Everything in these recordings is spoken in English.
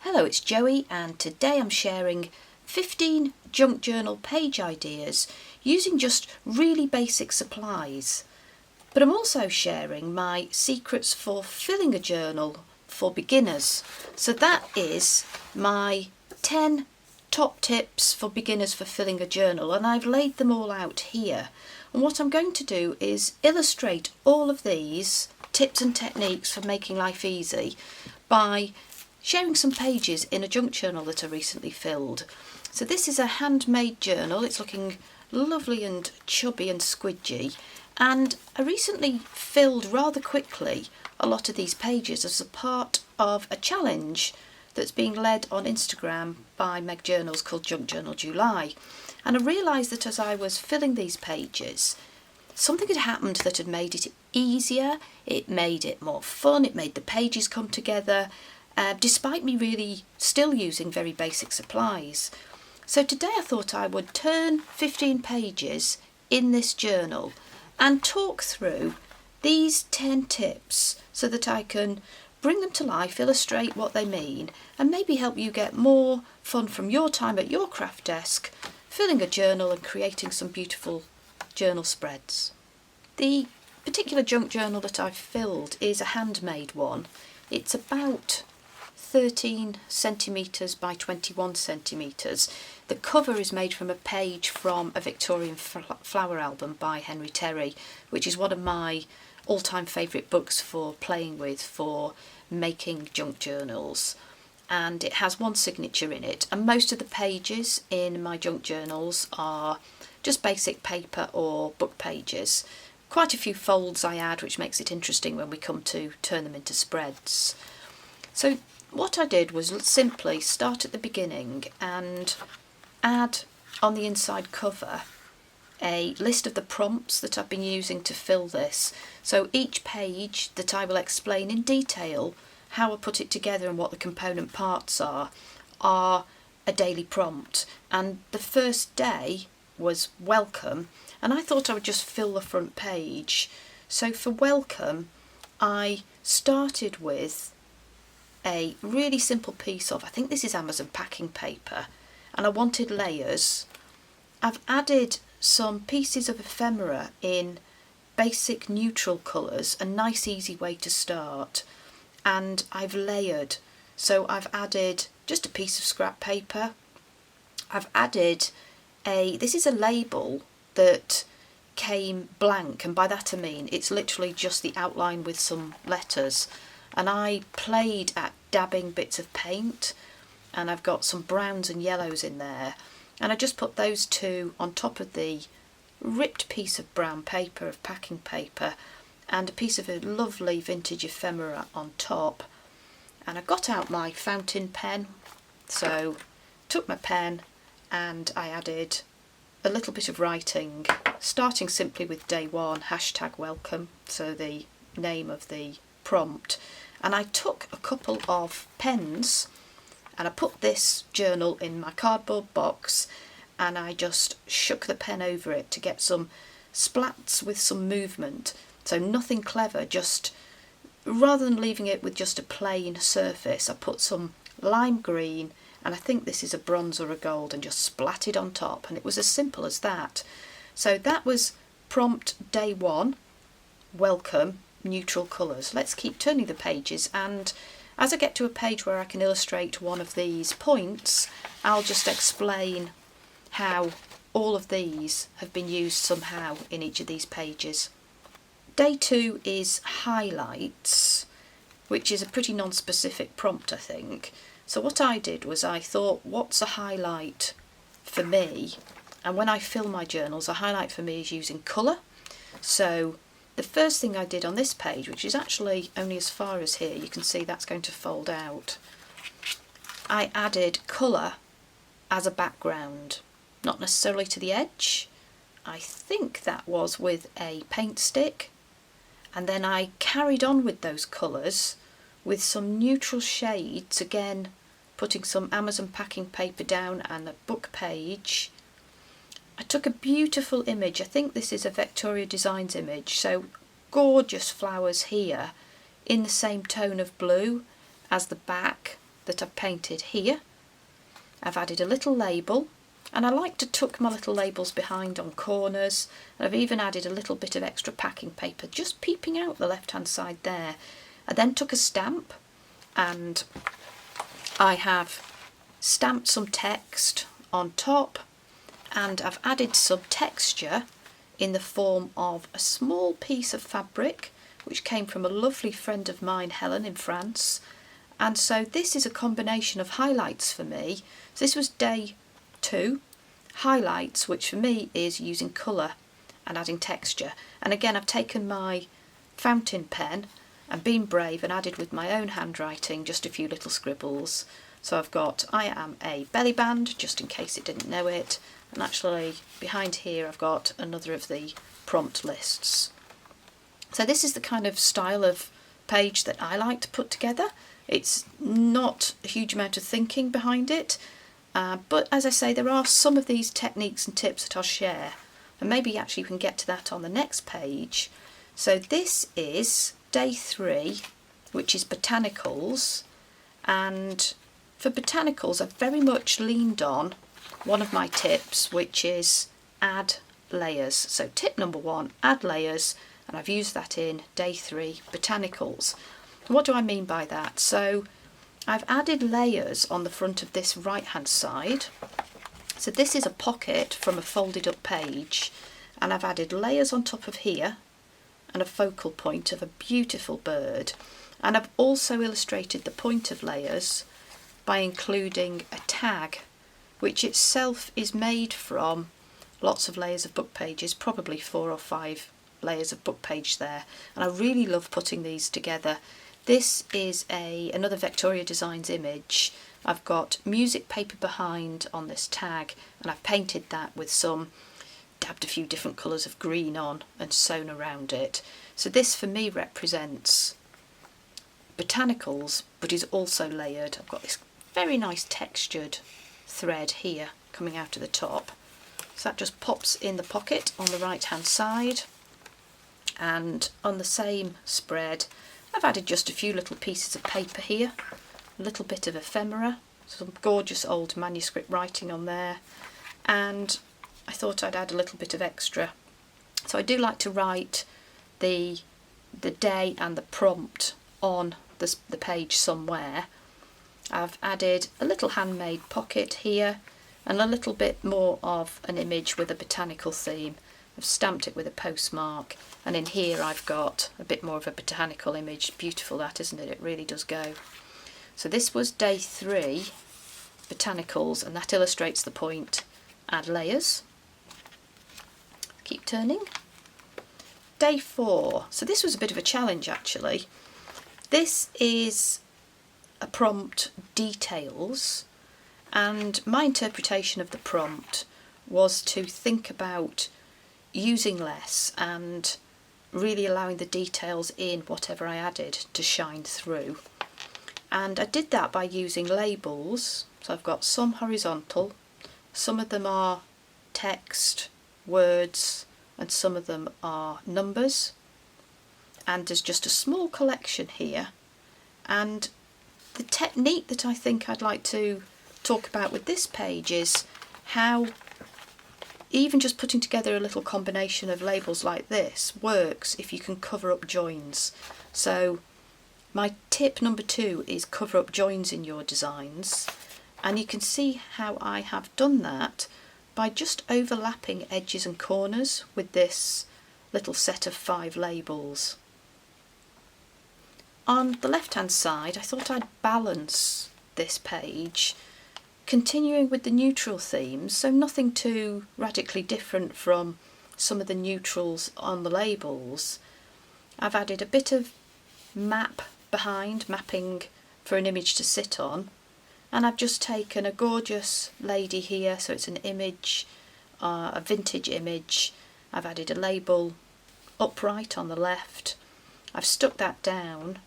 Hello, it's Joie, and today I'm sharing 15 junk journal page ideas using just really basic supplies. But I'm also sharing my secrets for filling a journal for beginners. So that is my 10 top tips for beginners for filling a journal, and I've laid them all out here. And what I'm going to do is illustrate all of these tips and techniques for making life easy by sharing some pages in a junk journal that I recently filled. So this is a handmade journal. It's looking lovely and chubby and squidgy, and I recently filled rather quickly a lot of these pages as a part of a challenge that's being led on Instagram by Meg Journals called Junk Journal July. And I realised that as I was filling these pages, something had happened that had made it easier, it made it more fun, it made the pages come together, despite me really still using very basic supplies. So today I thought I would turn 15 pages in this journal and talk through these 10 tips so that I can bring them to life, illustrate what they mean, and maybe help you get more fun from your time at your craft desk, filling a journal and creating some beautiful journal spreads. The particular junk journal that I've filled is a handmade one. It's about 13 centimetres by 21 centimetres. The cover is made from a page from a Victorian flower album by Henry Terry, which is one of my all-time favourite books for playing with, for making junk journals. And it has one signature in it, and most of the pages in my junk journals are just basic paper or book pages. Quite a few folds I add, which makes it interesting when we come to turn them into spreads. So what I did was simply start at the beginning and add on the inside cover a list of the prompts that I've been using to fill this. So each page that I will explain in detail how I put it together and what the component parts are a daily prompt. And the first day was welcome, and I thought I would just fill the front page. So for welcome I started with a really simple piece of, I think this is Amazon packing paper, and I wanted layers. I've added some pieces of ephemera in basic neutral colours, a nice easy way to start, and I've layered. So I've added just a piece of scrap paper. I've added this is a label that came blank, and by that I mean it's literally just the outline with some letters. And I played at dabbing bits of paint, and I've got some browns and yellows in there, and I just put those two on top of the ripped piece of brown paper, of packing paper, and a piece of a lovely vintage ephemera on top. And I got out my fountain pen, so took my pen and I added a little bit of writing, starting simply with day one, #welcome, so the name of the prompt. And I took a couple of pens and I put this journal in my cardboard box, and I just shook the pen over it to get some splats with some movement. So nothing clever, just rather than leaving it with just a plain surface, I put some lime green, and I think this is a bronze or a gold, and just splatted on top, and it was as simple as that. So that was prompt day one, welcome, neutral colours. Let's keep turning the pages, and as I get to a page where I can illustrate one of these points, I'll just explain how all of these have been used somehow in each of these pages. Day two is highlights, which is a pretty non-specific prompt, I think. So what I did was I thought, what's a highlight for me? And when I fill my journals, a highlight for me is using colour. So the first thing I did on this page, which is actually only as far as here, you can see that's going to fold out, I added colour as a background, not necessarily to the edge. I think that was with a paint stick, and then I carried on with those colours with some neutral shades, again putting some Amazon packing paper down and a book page. I took a beautiful image, I think this is a Victoria Designs image, so gorgeous flowers here in the same tone of blue as the back, that I've painted here. I've added a little label, and I like to tuck my little labels behind on corners. I've even added a little bit of extra packing paper just peeping out the left hand side there. I then took a stamp and I have stamped some text on top, and I've added some texture in the form of a small piece of fabric which came from a lovely friend of mine, Helen, in France. And so this is a combination of highlights for me. So this was day 2, highlights, which for me is using colour and adding texture. And again, I've taken my fountain pen and been brave and added with my own handwriting just a few little scribbles. So I've got I am a belly band, just in case it didn't know it. And actually behind here I've got another of the prompt lists. So this is the kind of style of page that I like to put together. It's not a huge amount of thinking behind it, but as I say, there are some of these techniques and tips that I'll share, and maybe actually we can get to that on the next page. So this is day 3, which is botanicals, and for botanicals I've very much leaned on one of my tips, which is add layers. So tip number 1, add layers, and I've used that in day 3, botanicals. What do I mean by that? So I've added layers on the front of this right hand side. So this is a pocket from a folded up page, and I've added layers on top of here and a focal point of a beautiful bird. And I've also illustrated the point of layers by including a tag, which itself is made from lots of layers of book pages, probably 4 or 5 layers of book page there. And I really love putting these together. This is another Victoria Designs image. I've got music paper behind on this tag, and I've painted that with dabbed a few different colours of green on and sewn around it. So this for me represents botanicals, but is also layered. I've got this very nice textured thread here coming out of the top. So that just pops in the pocket on the right hand side, and on the same spread I've added just a few little pieces of paper here, a little bit of ephemera, some gorgeous old manuscript writing on there, and I thought I'd add a little bit of extra. So I do like to write the day and the prompt on the page somewhere. I've added a little handmade pocket here and a little bit more of an image with a botanical theme. I've stamped it with a postmark, and in here I've got a bit more of a botanical image. Beautiful that, isn't it? It really does go. So this was day 3, botanicals, and that illustrates the point, add layers. Keep turning. Day 4, so this was a bit of a challenge actually. This is a prompt, details, and my interpretation of the prompt was to think about using less and really allowing the details in whatever I added to shine through. And I did that by using labels. So I've got some horizontal, some of them are text, words, and some of them are numbers. And there's just a small collection here. And the technique that I think I'd like to talk about with this page is how even just putting together a little combination of labels like this works if you can cover up joins. So my tip number 2 is cover up joins in your designs, and you can see how I have done that by just overlapping edges and corners with this little set of 5 labels. On the left hand side I thought I'd balance this page, continuing with the neutral themes, so nothing too radically different from some of the neutrals on the labels. I've added a bit of map behind, mapping for an image to sit on, and I've just taken a gorgeous lady here, so it's an image, a vintage image. I've added a label upright on the left, I've stuck that down,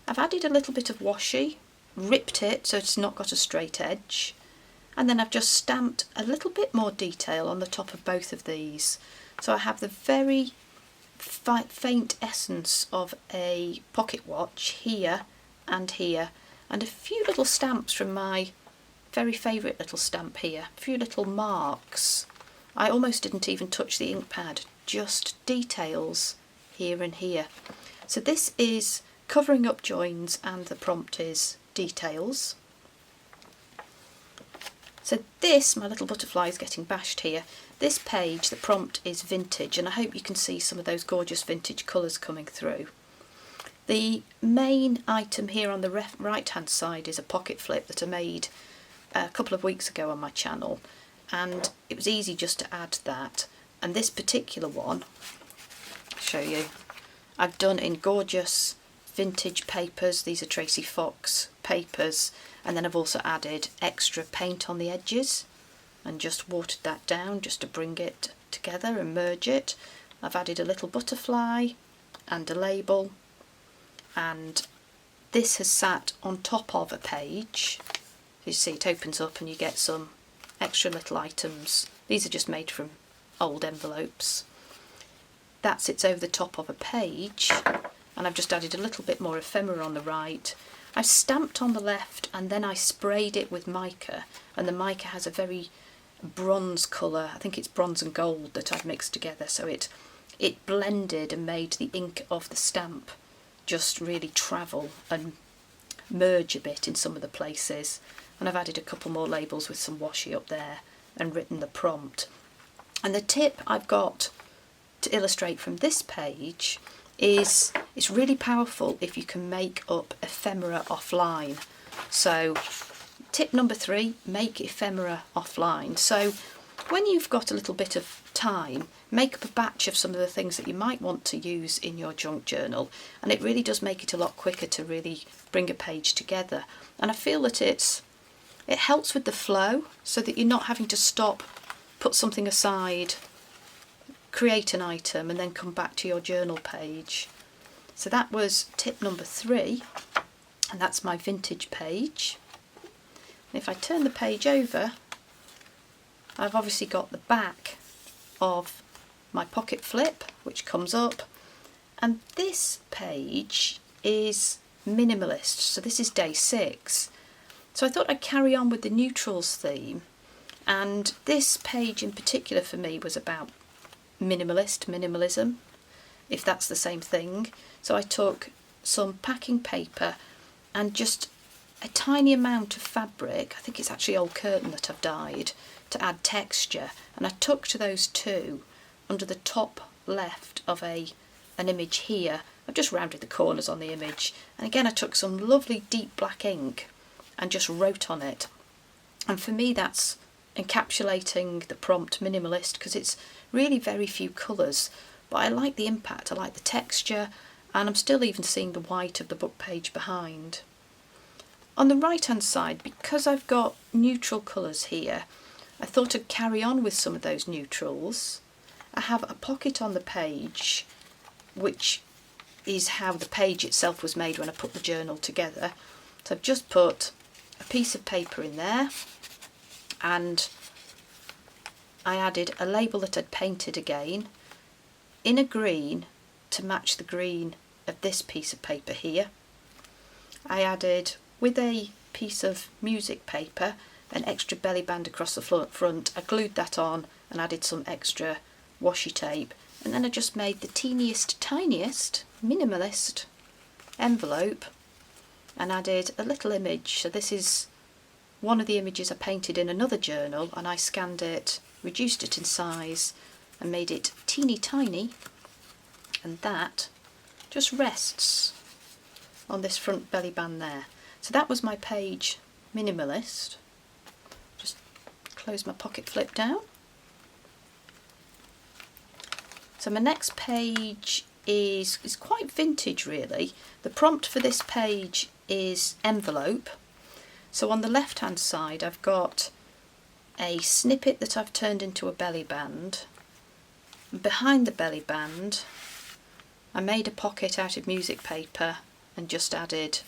I've added a little bit of washi, ripped it so it's not got a straight edge, and then I've just stamped a little bit more detail on the top of both of these. So I have the very faint essence of a pocket watch here and here, and a few little stamps from my very favourite little stamp here, a few little marks. I almost didn't even touch the ink pad, just details here and here. So this is covering up joins and the prompt is details. So this, my little butterfly is getting bashed here, this page, the prompt is vintage, and I hope you can see some of those gorgeous vintage colours coming through. The main item here on the right hand side is a pocket flip that I made a couple of weeks ago on my channel, and it was easy just to add that. And this particular one, I'll show you, I've done in gorgeous vintage papers. These are Tracy Fox papers, and then I've also added extra paint on the edges and just watered that down just to bring it together and merge it. I've added a little butterfly and a label, and this has sat on top of a page. You see it opens up and you get some extra little items. These are just made from old envelopes. That sits over the top of a page, and I've just added a little bit more ephemera on the right. I've stamped on the left and then I sprayed it with mica, and the mica has a very bronze colour. I think it's bronze and gold that I've mixed together, so it blended and made the ink of the stamp just really travel and merge a bit in some of the places. And I've added a couple more labels with some washi up there and written the prompt. And the tip I've got to illustrate from this page is it's really powerful if you can make up ephemera offline. So tip number 3, make ephemera offline. So when you've got a little bit of time, make up a batch of some of the things that you might want to use in your junk journal, and it really does make it a lot quicker to really bring a page together. And I feel that it helps with the flow, so that you're not having to stop, put something aside, create an item and then come back to your journal page. So that was tip number 3, and that's my vintage page. And if I turn the page over, I've obviously got the back of my pocket flip, which comes up, and this page is minimalist, so this is day 6. So I thought I'd carry on with the neutrals theme, and this page in particular for me was about minimalism, if that's the same thing. So I took some packing paper and just a tiny amount of fabric, I think it's actually old curtain that I've dyed, to add texture, and I took to those two under the top left of an image here. I've just rounded the corners on the image, and again I took some lovely deep black ink and just wrote on it. And for me that's encapsulating the prompt minimalist, because it's really very few colours, but I like the impact, I like the texture, and I'm still even seeing the white of the book page behind. On the right hand side, because I've got neutral colours here, I thought I'd carry on with some of those neutrals. I have a pocket on the page, which is how the page itself was made when I put the journal together. So I've just put a piece of paper in there, and I added a label that I'd painted again in a green to match the green of this piece of paper here. I added, with a piece of music paper, an extra belly band across the front. I glued that on and added some extra washi tape, and then I just made the teeniest, tiniest, minimalist envelope and added a little image. So this is one of the images I painted in another journal, and I scanned it, reduced it in size and made it teeny tiny, and that just rests on this front belly band there. So that was my page minimalist. Just close my pocket flip down. So my next page is quite vintage really. The prompt for this page is envelope. So on the left hand side I've got a snippet that I've turned into a belly band. Behind the belly band I made a pocket out of music paper and just added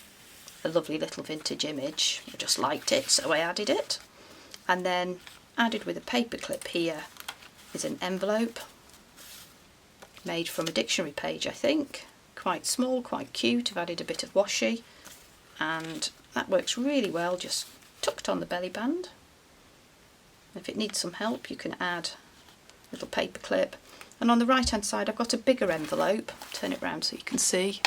a lovely little vintage image. I just liked it, so I added it. And then added with a paper clip here is an envelope made from a dictionary page, I think. Quite small, quite cute. I've added a bit of washi and that works really well, just tucked on the belly band. If it needs some help, you can add a little paper clip. And on the right hand side I've got a bigger envelope. Turn it round so you can see.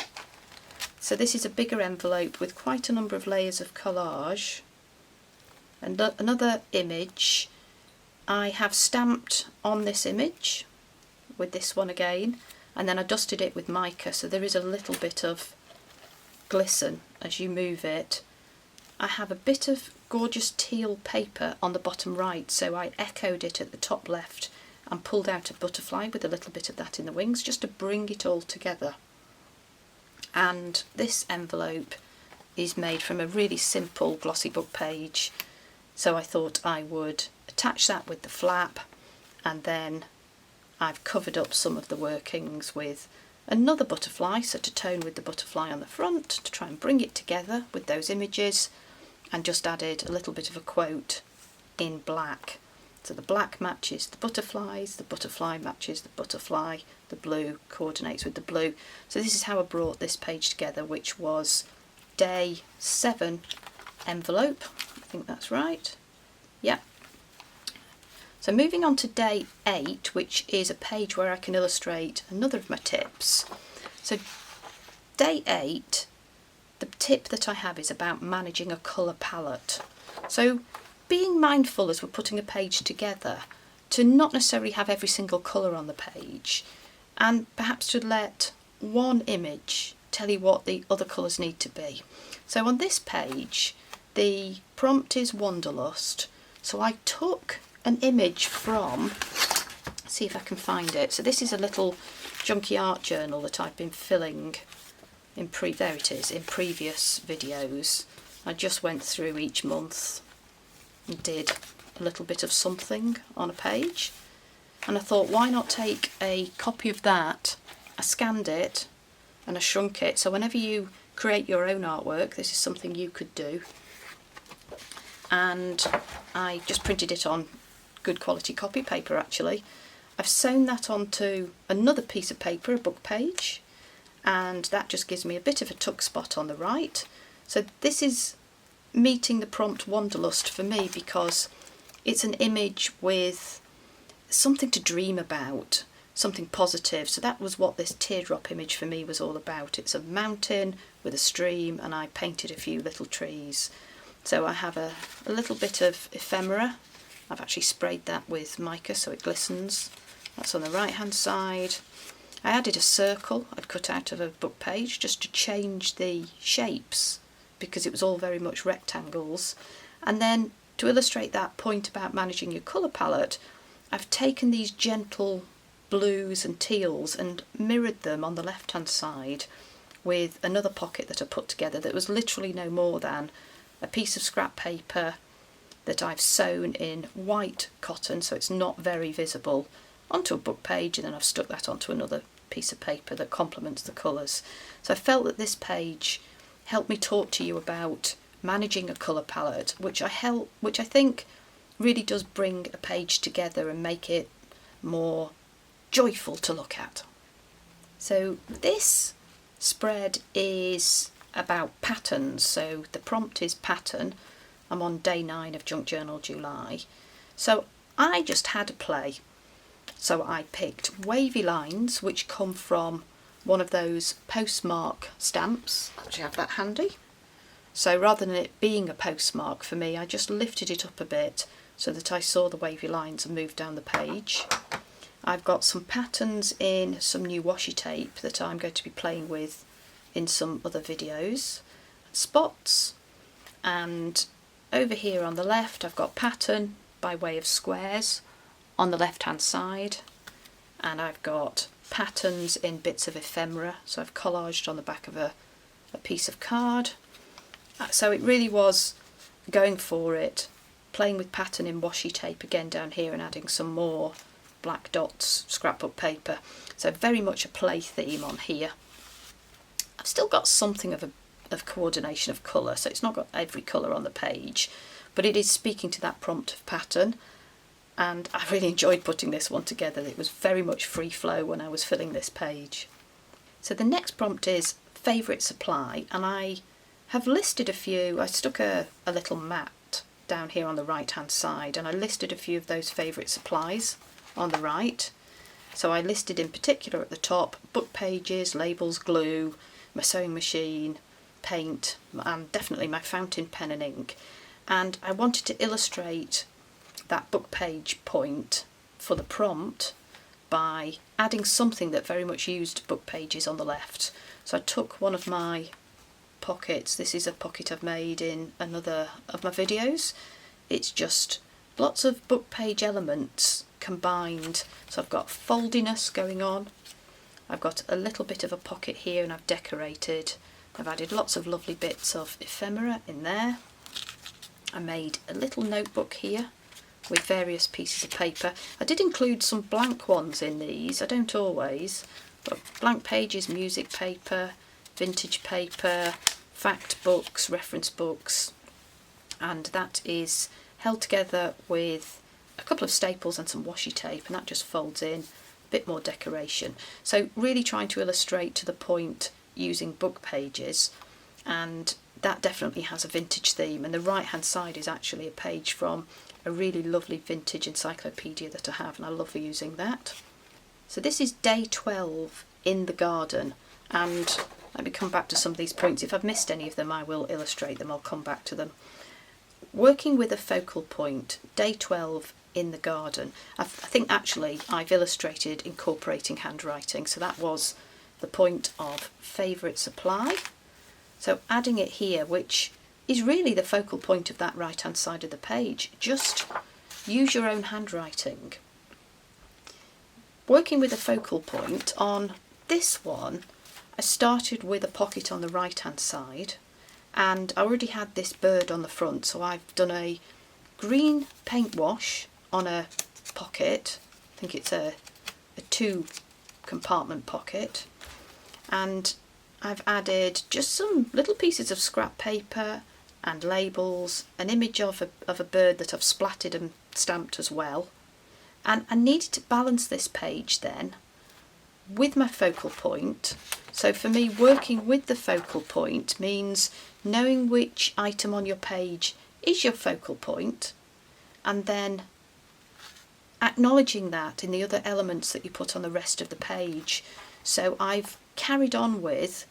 So this is a bigger envelope with quite a number of layers of collage. And another image I have stamped on this image with this one again, and then I dusted it with mica, so there is a little bit of glisten as you move it. I have a bit of gorgeous teal paper on the bottom right, so I echoed it at the top left and pulled out a butterfly with a little bit of that in the wings just to bring it all together. And this envelope is made from a really simple glossy book page, so I thought I would attach that with the flap, and then I've covered up some of the workings with another butterfly, so to tone with the butterfly on the front to try and bring it together with those images, and just added a little bit of a quote in black. So the black matches the butterfly matches the butterfly, the blue coordinates with the blue. So this is how I brought this page together, which was day 7 envelope. I think that's right. Yeah. So moving on to day 8, which is a page where I can illustrate another of my tips. So day 8, the tip that I have is about managing a colour palette. So being mindful as we're putting a page together to not necessarily have every single colour on the page, and perhaps to let one image tell you what the other colours need to be. So on this page the prompt is Wanderlust, so I took an image from, see if I can find it. So this is a little junky art journal that I've been filling in there it is, in previous videos. I just went through each month and did a little bit of something on a page, and I thought, why not take a copy of that? I scanned it and I shrunk it, so whenever you create your own artwork, this is something you could do. And I just printed it on good quality copy paper actually. I've sewn that onto another piece of paper, a book page, and that just gives me a bit of a tuck spot on the right. So this is meeting the prompt Wanderlust for me because it's an image with something to dream about, something positive. So that was what this teardrop image for me was all about. It's a mountain with a stream, and I painted a few little trees. So I have a little bit of ephemera. I've actually sprayed that with mica so it glistens. That's on the right hand side. I added a circle I'd cut out of a book page just to change the shapes because it was all very much rectangles. And then to illustrate that point about managing your colour palette, I've taken these gentle blues and teals and mirrored them on the left hand side with another pocket that I put together that was literally no more than a piece of scrap paper that I've sewn in white cotton so it's not very visible onto a book page, and then I've stuck that onto another piece of paper that complements the colours. So I felt that this page helped me talk to you about managing a colour palette, which I think really does bring a page together and make it more joyful to look at. So this spread is about patterns, so the prompt is pattern. I'm on day 9 of Junk Journal July. So I just had a play. So I picked wavy lines which come from one of those postmark stamps. I actually have that handy. So rather than it being a postmark for me, I just lifted it up a bit so that I saw the wavy lines and moved down the page. I've got some patterns in some new washi tape that I'm going to be playing with in some other videos. Spots, and over here on the left I've got pattern by way of squares on the left hand side, and I've got patterns in bits of ephemera, so I've collaged on the back of a piece of card. So it really was going for it, playing with pattern in washi tape again down here and adding some more black dots scrapbook paper. So very much a play theme on here. I've still got something of coordination of colour, so it's not got every colour on the page, but it is speaking to that prompt of pattern, and I really enjoyed putting this one together. It was very much free flow when I was filling this page. So the next prompt is favourite supply, and I have listed a few. I stuck a little mat down here on the right hand side, and I listed a few of those favourite supplies on the right. So I listed in particular at the top book pages, labels, glue, my sewing machine, paint, and definitely my fountain pen and ink. And I wanted to illustrate that book page point for the prompt by adding something that very much used book pages on the left. So I took one of my pockets. This is a pocket I've made in another of my videos. It's just lots of book page elements combined. So I've got foldiness going on. I've got a little bit of a pocket here, and I've decorated. I've added lots of lovely bits of ephemera in there. I made a little notebook here with various pieces of paper. I did include some blank ones in these. I don't always, but blank pages, music paper, vintage paper, fact books, reference books, and that is held together with a couple of staples and some washi tape, and that just folds in, a bit more decoration. So really trying to illustrate to the point using book pages, and that definitely has a vintage theme, and the right hand side is actually a page from a really lovely vintage encyclopedia that I have, and I love using that. So this is day 12 in the garden, and let me come back to some of these points. If I've missed any of them, I will illustrate them. I'll come back to them. Working with a focal point, day 12 in the garden. I think actually I've illustrated incorporating handwriting, so that was the point of favourite supply. So adding it here, which is really the focal point of that right hand side of the page. Just use your own handwriting. Working with a focal point on this one, I started with a pocket on the right hand side, and I already had this bird on the front, so I've done a green paint wash on a pocket. I think it's a 2 compartment pocket, and I've added just some little pieces of scrap paper and labels, an image of a bird that I've splattered and stamped as well. And I needed to balance this page then with my focal point. So for me, working with the focal point means knowing which item on your page is your focal point, and then acknowledging that in the other elements that you put on the rest of the page. So I've carried on with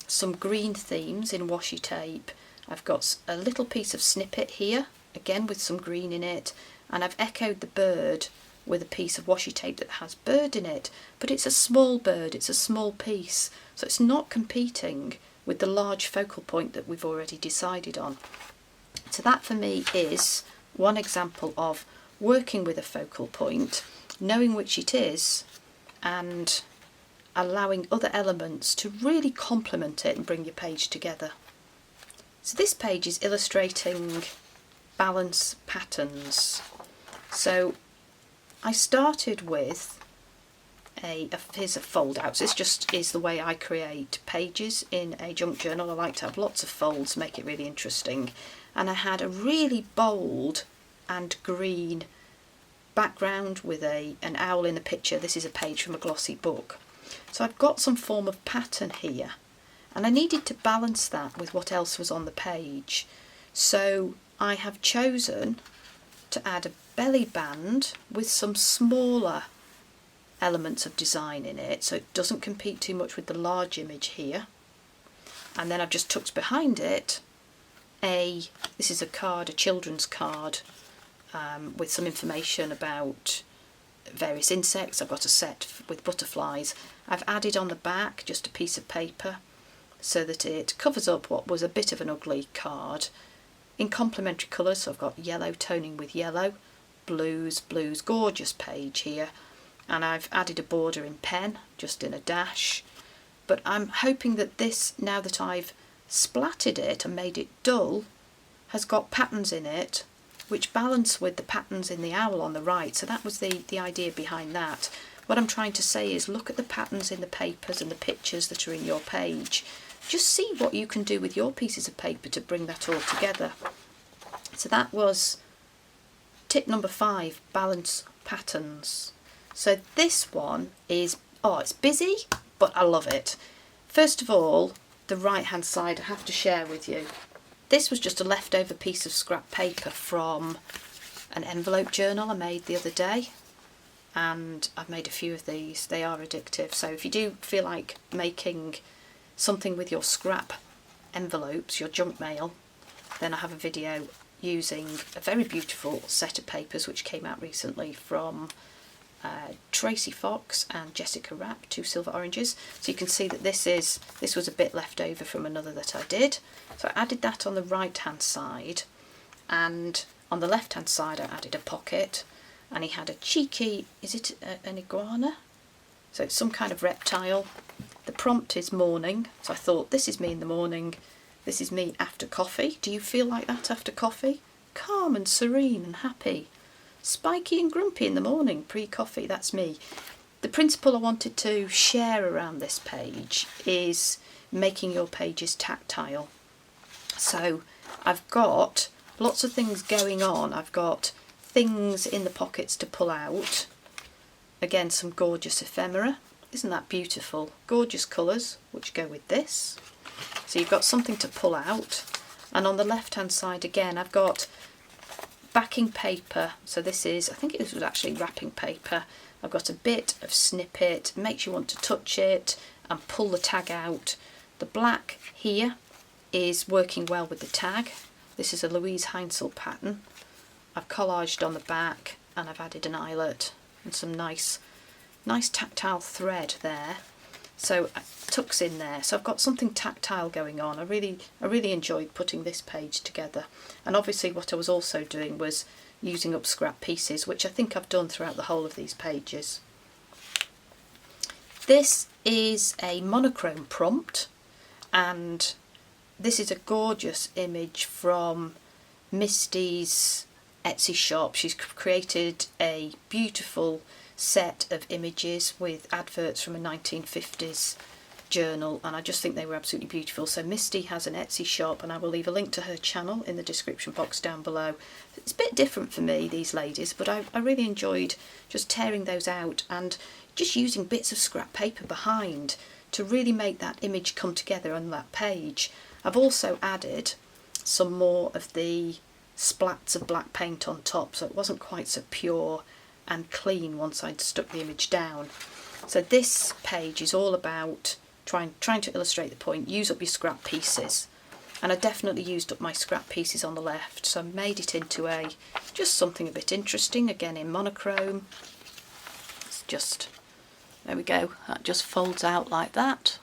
some green themes in washi tape. I've got a little piece of snippet here, again with some green in it, and I've echoed the bird with a piece of washi tape that has bird in it, but it's a small bird, it's a small piece, so it's not competing with the large focal point that we've already decided on. So that for me is one example of working with a focal point, knowing which it is, and allowing other elements to really complement it and bring your page together. So this page is illustrating balance patterns. So I started with here's a fold out. So this just is the way I create pages in a junk journal. I like to have lots of folds, make it really interesting. And I had a really bold and green background with an owl in the picture. This is a page from a glossy book. So I've got some form of pattern here, and I needed to balance that with what else was on the page. So I have chosen to add a belly band with some smaller elements of design in it, so it doesn't compete too much with the large image here. And then I've just tucked behind it this is a card, a children's card, with some information about various insects. I've got a set with butterflies. I've added on the back just a piece of paper so that it covers up what was a bit of an ugly card in complementary colours. So I've got yellow toning with yellow, blues, gorgeous page here, and I've added a border in pen, just in a dash. But I'm hoping that this, now that I've splattered it and made it dull, has got patterns in it which balance with the patterns in the owl on the right. So that was the idea behind that. What I'm trying to say is look at the patterns in the papers and the pictures that are in your page. Just see what you can do with your pieces of paper to bring that all together. So that was tip number 5, balance patterns. So this one is, it's busy, but I love it. First of all, the right hand side I have to share with you. This was just a leftover piece of scrap paper from an envelope journal I made the other day, and I've made a few of these. They are addictive, so if you do feel like making something with your scrap envelopes, your junk mail, then I have a video using a very beautiful set of papers which came out recently from Tracy Fox and Jessica Rapp, 2 silver oranges. So you can see that this was a bit left over from another that I did. So I added that on the right hand side, and on the left hand side I added a pocket, and he had a cheeky, is it an iguana? So it's some kind of reptile. The prompt is morning, so I thought this is me in the morning, this is me after coffee. Do you feel like that after coffee? Calm and serene and happy. Spiky and grumpy in the morning, pre-coffee, that's me. The principle I wanted to share around this page is making your pages tactile. So I've got lots of things going on. I've got things in the pockets to pull out. Again, some gorgeous ephemera. Isn't that beautiful? Gorgeous colours which go with this. So you've got something to pull out. And on the left hand side again I've got backing paper. So this is, I think this was actually wrapping paper. I've got a bit of snippet, makes you want to touch it and pull the tag out. The black here is working well with the tag. This is a Louise Heinzel pattern. I've collaged on the back and I've added an eyelet and some nice tactile thread there. So it tucks in there. So I've got something tactile going on. I really enjoyed putting this page together. And obviously what I was also doing was using up scrap pieces, which I think I've done throughout the whole of these pages. This is a monochrome prompt, and this is a gorgeous image from Misty's Etsy shop. She's created a beautiful set of images with adverts from a 1950s journal, and I just think they were absolutely beautiful. So Misty has an Etsy shop, and I will leave a link to her channel in the description box down below. It's a bit different for me, these ladies, but I really enjoyed just tearing those out and just using bits of scrap paper behind to really make that image come together on that page. I've also added some more of the splats of black paint on top, so it wasn't quite so pure and clean once I'd stuck the image down. So this page is all about trying to illustrate the point, use up your scrap pieces. And I definitely used up my scrap pieces on the left, so I made it into just something a bit interesting, again in monochrome. It's just, there we go, that just folds out like that.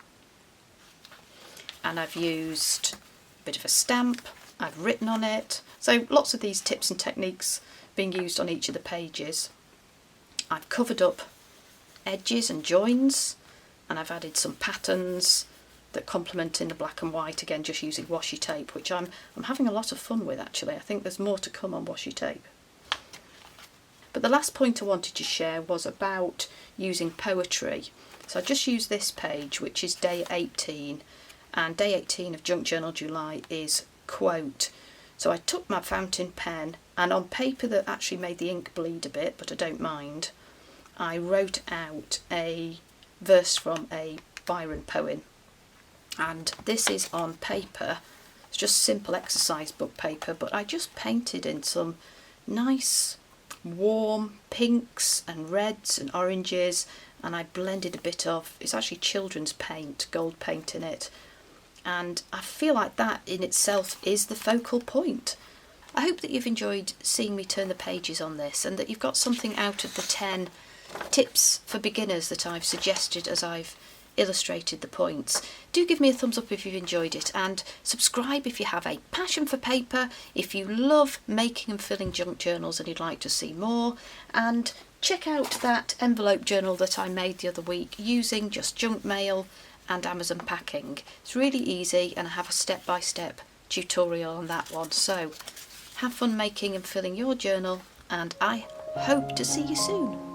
And I've used a bit of a stamp, I've written on it. So lots of these tips and techniques being used on each of the pages. I've covered up edges and joins, and I've added some patterns that complement in the black and white, again just using washi tape, which I'm having a lot of fun with actually. I think there's more to come on washi tape. But the last point I wanted to share was about using poetry. So I just used this page, which is day 18, and day 18 of Junk Journal July is quote. So I took my fountain pen, and on paper that actually made the ink bleed a bit, but I don't mind, I wrote out a verse from a Byron poem. And this is on paper. It's just simple exercise book paper, but I just painted in some nice warm pinks and reds and oranges, and I blended a bit of, it's actually children's paint, gold paint in it. And I feel like that in itself is the focal point. I hope that you've enjoyed seeing me turn the pages on this, and that you've got something out of the 10 tips for beginners that I've suggested as I've illustrated the points. Do give me a thumbs up if you've enjoyed it, and subscribe if you have a passion for paper, if you love making and filling junk journals and you'd like to see more, and check out that envelope journal that I made the other week using just junk mail and Amazon packing. It's really easy, and I have a step-by-step tutorial on that one. So have fun making and filling your journal, and I hope to see you soon.